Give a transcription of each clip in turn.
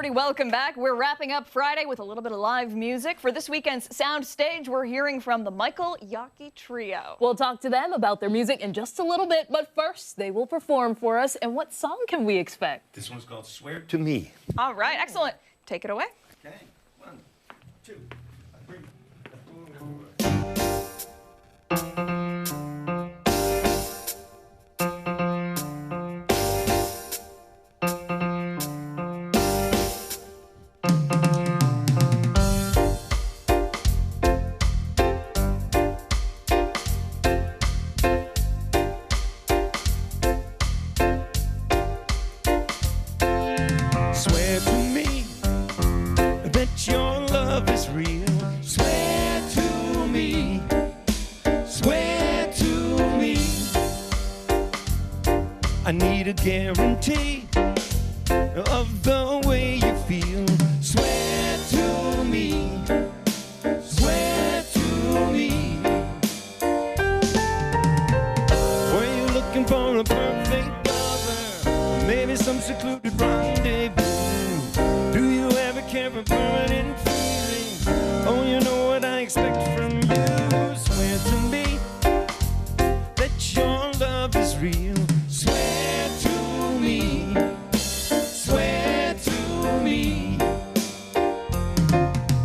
everybody. Welcome back. We're wrapping up Friday with a little bit of live music. For this weekend's Sound Stage, we're hearing from the Michael Yacci Trio. We'll talk to them about their music in just a little bit, but first, they will perform for us. And what song can we expect? This one's called Swear to Me. All right, excellent. Take it away. Okay, 1, 2, 3, 4. Swear to me that your love is real. Swear to me, swear to me. I need a guarantee of the way you feel. Swear to me, swear to me. Were you looking for a perfect lover? Or maybe some secluded rendezvous? Do you ever care for permanent feeling? Oh, you know what I expect from you. Swear to me that your love is real. Swear to me, swear to me.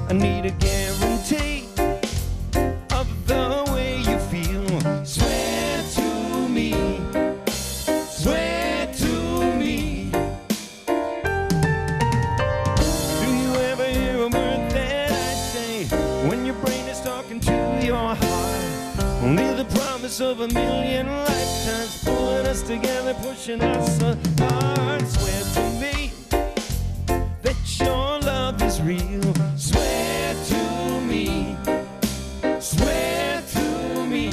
I need a guarantee of the way you feel. Swear to me, swear to me. Do you ever hear a word that I say when your brain is talking to your heart? Only the promise of a million lifetimes pulling us together, pushing us apart. Swear to me that your love is real. Swear to me, swear to me.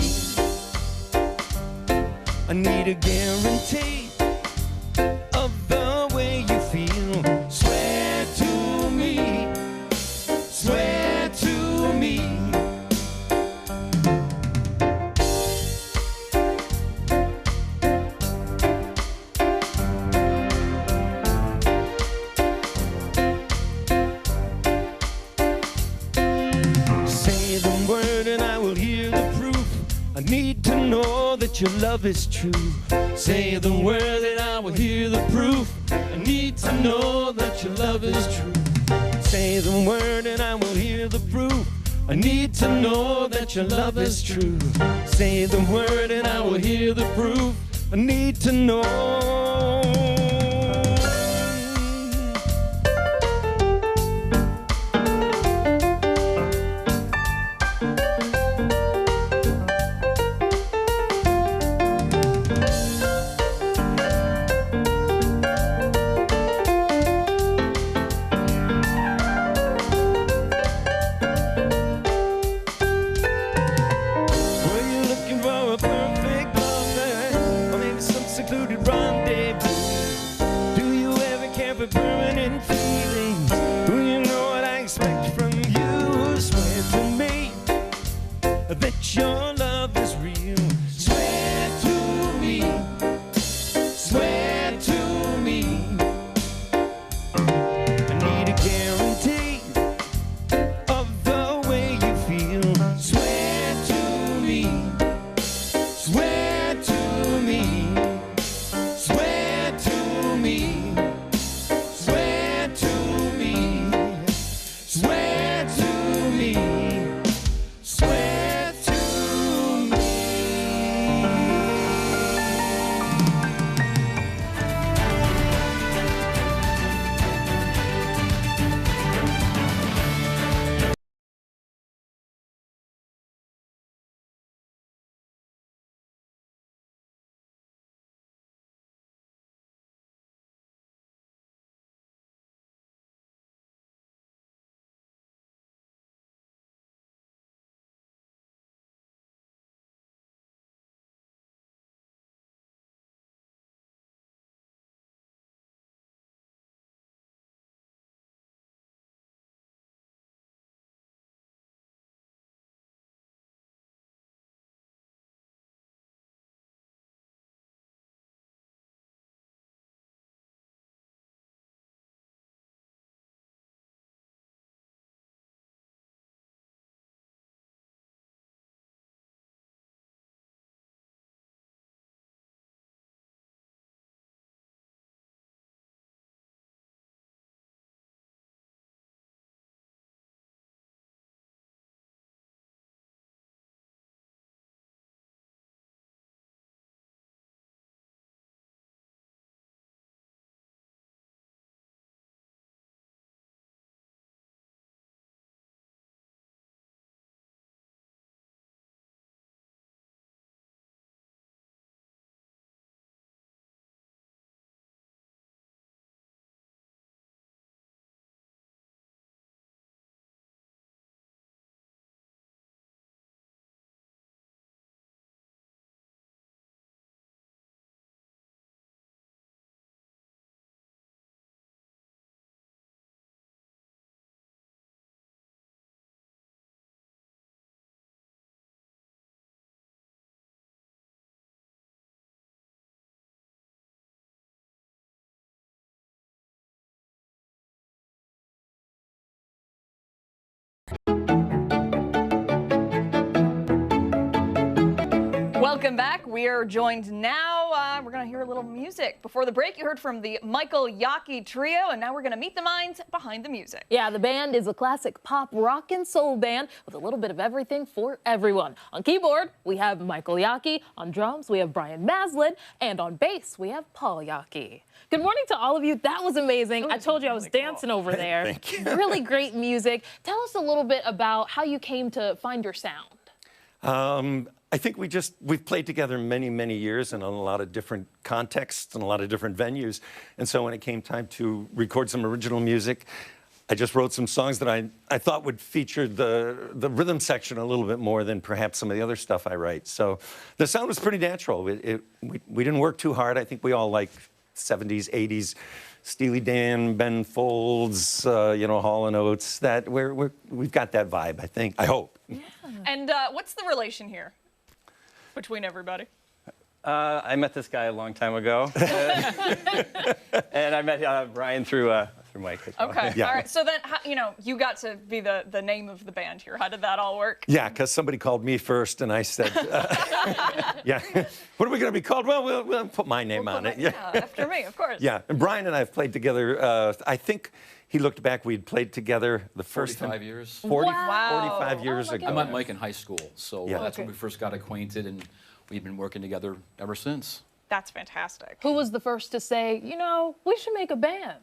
I need a guarantee of the way you feel. Swear to me, swear to me. Say the word and I will hear the proof. I need to know that your love is true. Say the word and I will hear the proof. I need to know that your love is true. Say the word and I will hear the proof. I need to know that your love is true. Say the word and I will hear the proof. I need to know. Were you looking for a perfect lover? Or maybe some secluded rendezvous? Welcome back. We are joined now. We're going to hear a little music. Before the break, you heard from the Michael Yacci Trio, and now we're going to meet the minds behind the music. Yeah, the band is a classic pop, rock, and soul band with a little bit of everything for everyone. On keyboard, we have Michael Yacci. On drums, we have Brian Maslin. And on bass, we have Paul Yacci. Good morning to all of you. That was amazing. I told you I was dancing over there. Thank you. Really great music. Tell us a little bit about how you came to find your sound. I think we've played together many years in a lot of different contexts and a lot of different venues. And so when it came time to record some original music, I just wrote some songs that I thought would feature the rhythm section a little bit more than perhaps some of the other stuff I write. So the sound was pretty natural. We didn't work too hard. I think we all like 70s, 80s, Steely Dan, Ben Folds, Hall & Oates. That we've got that vibe, I think. I hope. Yeah. And what's the relation here between everybody? I met this guy a long time ago, and I met Brian through Mike. Okay. Yeah. All right. So then, you got to be the name of the band here. How did that all work? Yeah, because somebody called me first, and I said, yeah, what are we going to be called? Well, we'll put my name on it. Yeah, after me, of course. Yeah, and Brian and I have played together, I think he looked back, we'd played together the first 45 years. 45 years my ago. I met Mike in high school, so Yeah. that's when we first got acquainted, and we've been working together ever since. That's fantastic. Who was the first to say, we should make a band?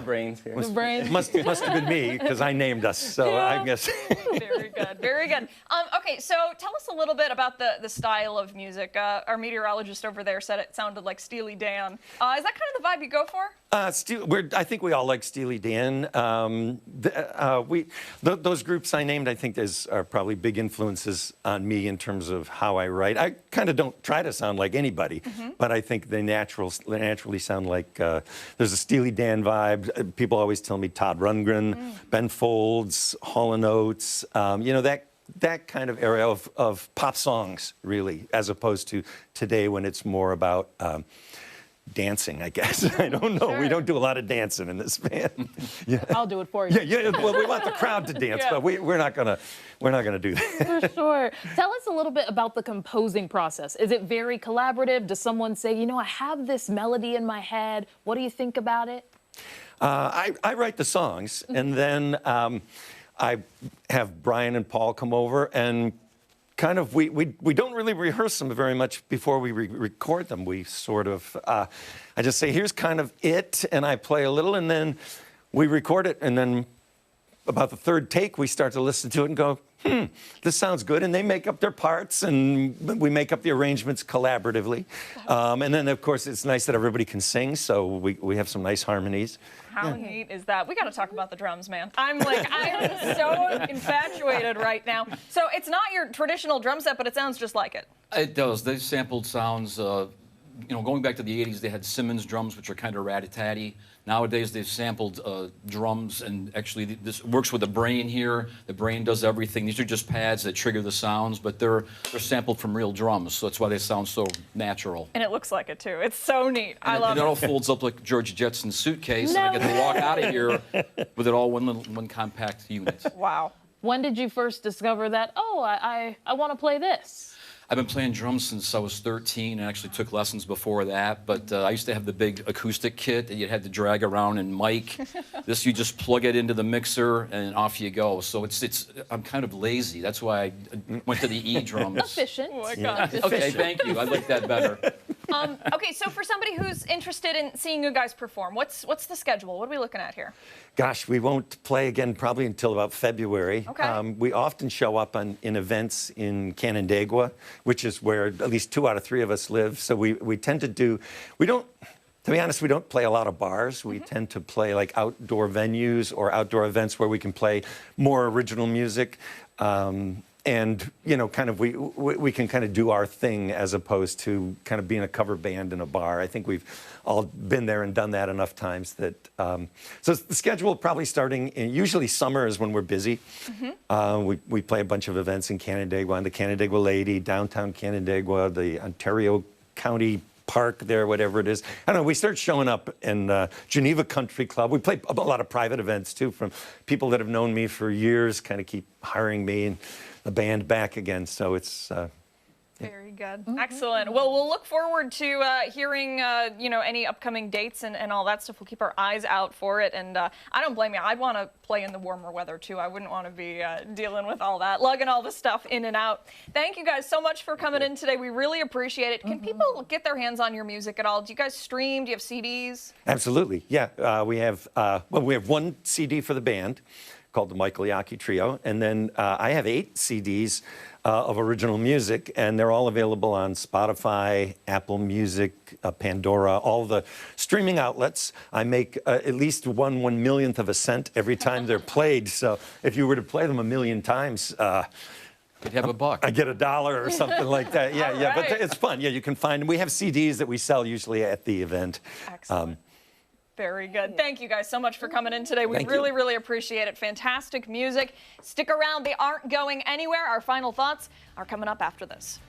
Brains here. The brain. Must have been me, because I named us, so Yeah. I guess. Very good. Very good. Okay, so tell us a little bit about the style of music. Our meteorologist over there said it sounded like Steely Dan. Is that kind of the vibe you go for? I think we all like Steely Dan. Those groups I named, I think, are probably big influences on me in terms of how I write. I kind of don't try to sound like anybody, but I think they naturally sound like there's a Steely Dan vibe. People always tell me Todd Rundgren, Ben Folds, Hall & Oates. That kind of area of pop songs, really, as opposed to today when it's more about dancing, I guess. I don't know. Sure. We don't do a lot of dancing in this band. Yeah. I'll do it for you. Yeah. Well, we want the crowd to dance, Yeah. but we're not gonna do that. For sure. Tell us a little bit about the composing process. Is it very collaborative? Does someone say, I have this melody in my head. What do you think about it? I write the songs, and then I have Brian and Paul come over, and kind of we don't really rehearse them very much before we record them. We sort of I just say, here's kind of it, and I play a little, and then we record it, and then about the third take we start to listen to it and go, this sounds good, and they make up their parts, and we make up the arrangements collaboratively. And then, of course, it's nice that everybody can sing, so we have some nice harmonies. How neat is that? We got to talk about the drums, man. I am so infatuated right now. So it's not your traditional drum set, but it sounds just like it. It does. They've sampled sounds, going back to the 80s, they had Simmons drums, which are kind of rat-a-tatty. Nowadays, they've sampled drums, and actually this works with the brain here. The brain does everything. These are just pads that trigger the sounds, but they're sampled from real drums, so that's why they sound so natural. And it looks like it, too. It's so neat. I love it. It all it. folds up like George Jetson's suitcase, and I get to walk out of here with it all one compact unit. Wow. When did you first discover that, I want to play this? I've been playing drums since I was 13, and actually took lessons before that. But I used to have the big acoustic kit that you had to drag around and mic. This, you just plug it into the mixer, and off you go. So I'm kind of lazy. That's why I went to the E drums. Efficient. Oh my God. Okay, thank you. I like that better. Okay, so for somebody who's interested in seeing you guys perform, what's the schedule? What are we looking at here? Gosh, we won't play again probably until about February. Okay. We often show up in events in Canandaigua, which is where at least 2 out of 3 of us live. So we tend to do, to be honest, we don't play a lot of bars. We tend to play like outdoor venues or outdoor events where we can play more original music. And, kind of we can kind of do our thing as opposed to kind of being a cover band in a bar. I think we've all been there and done that enough times that, so the schedule probably starting usually summer is when we're busy. We play a bunch of events in Canandaigua, on the Canandaigua Lady, downtown Canandaigua, the Ontario County Park there, whatever it is. I don't know, we start showing up in Geneva Country Club. We play a lot of private events too, from people that have known me for years, kind of keep hiring me and the band back again. So it's Very good. Excellent. Well, we'll look forward to hearing, any upcoming dates and all that stuff. We'll keep our eyes out for it. And I don't blame you. I'd want to play in the warmer weather, too. I wouldn't want to be dealing with all that, lugging all the stuff in and out. Thank you guys so much for coming in today. We really appreciate it. Can people get their hands on your music at all? Do you guys stream? Do you have CDs? Absolutely, yeah. We have one CD for the band called the Michael Yacci Trio, and then I have 8 CDs of original music, and they're all available on Spotify, Apple Music, Pandora, all the streaming outlets. I make at least 1/1,000,000th of a cent every time they're played. So if you were to play them 1,000,000 times, You'd have a buck. I get $1 or something like that. Yeah, yeah, but right. it's fun. Yeah, you can find them. We have CDs that we sell usually at the event. Excellent. Very good. Thank you guys so much for coming in today. We Thank really, you. really appreciate it. Fantastic music. Stick around. They aren't going anywhere. Our final thoughts are coming up after this.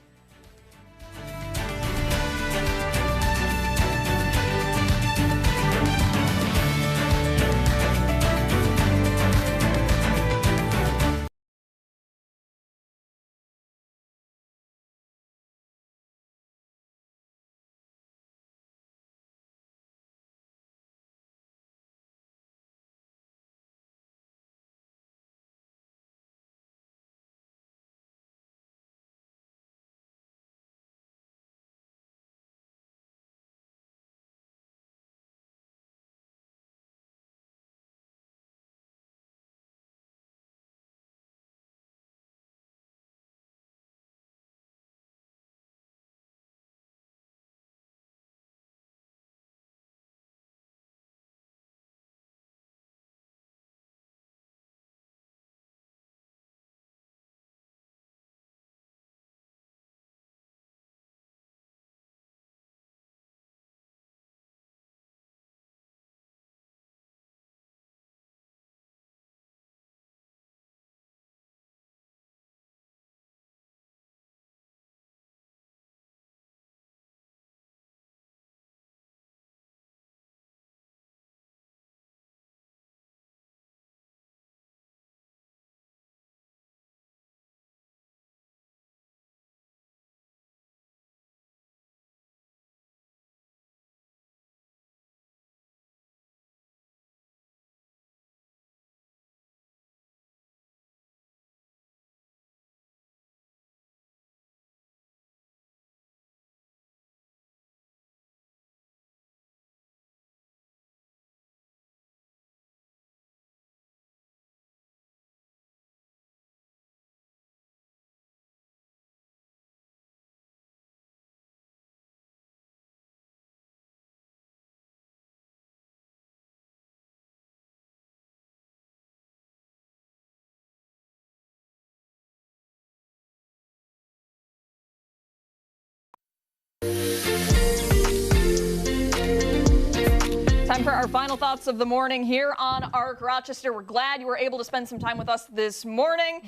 Time for our final thoughts of the morning here on ARC Rochester. We're glad you were able to spend some time with us this morning.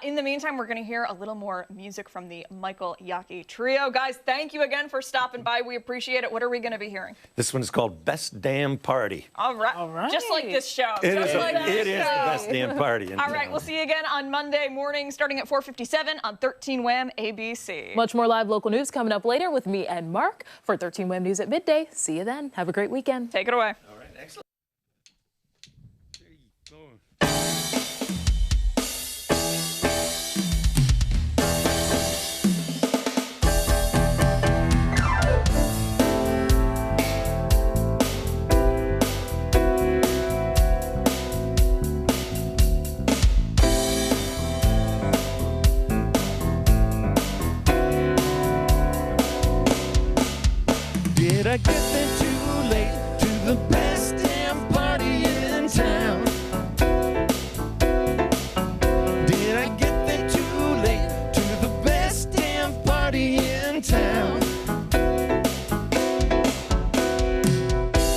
In the meantime, we're going to hear a little more music from the Michael Yacci Trio. Guys, thank you again for stopping by. We appreciate it. What are we going to be hearing? This one is called Best Damn Party. All right. All right. Just like this show. It Just is, like this it is the show. best damn party. All right, we'll see you again on Monday morning starting at 4:57 on 13 Wham ABC. Much more live local news coming up later with me and Mark for 13 Wham News at midday. See you then. Have a great weekend. Take it away. All right, excellent. There you go. Did I get there too late to the best damn party in town? Did I get there too late to the best damn party in town?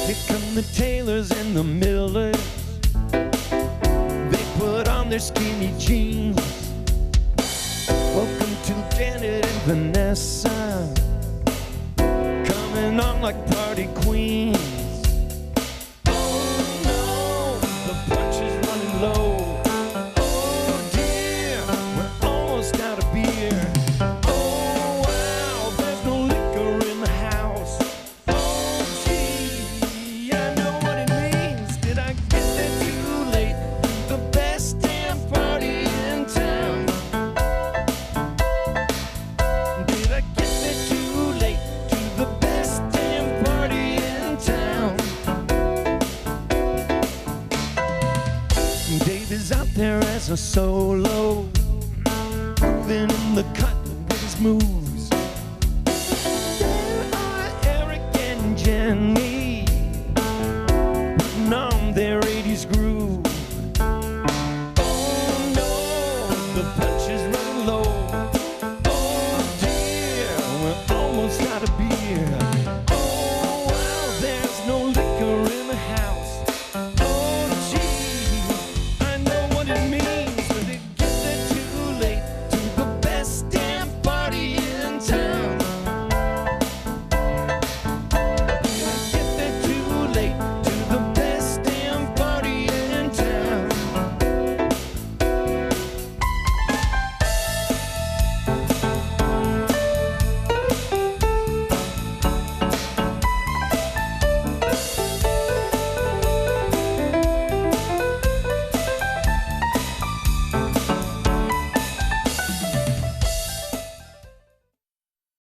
Here come the Taylors and the Millers. They put on their skinny jeans. Welcome to Janet and Vanessa, coming on like party queens. Oh no, the punch is running low. Oh dear, we're almost out of beer. Oh, a solo, moving in the cut with his moves. There are Eric and Jenny,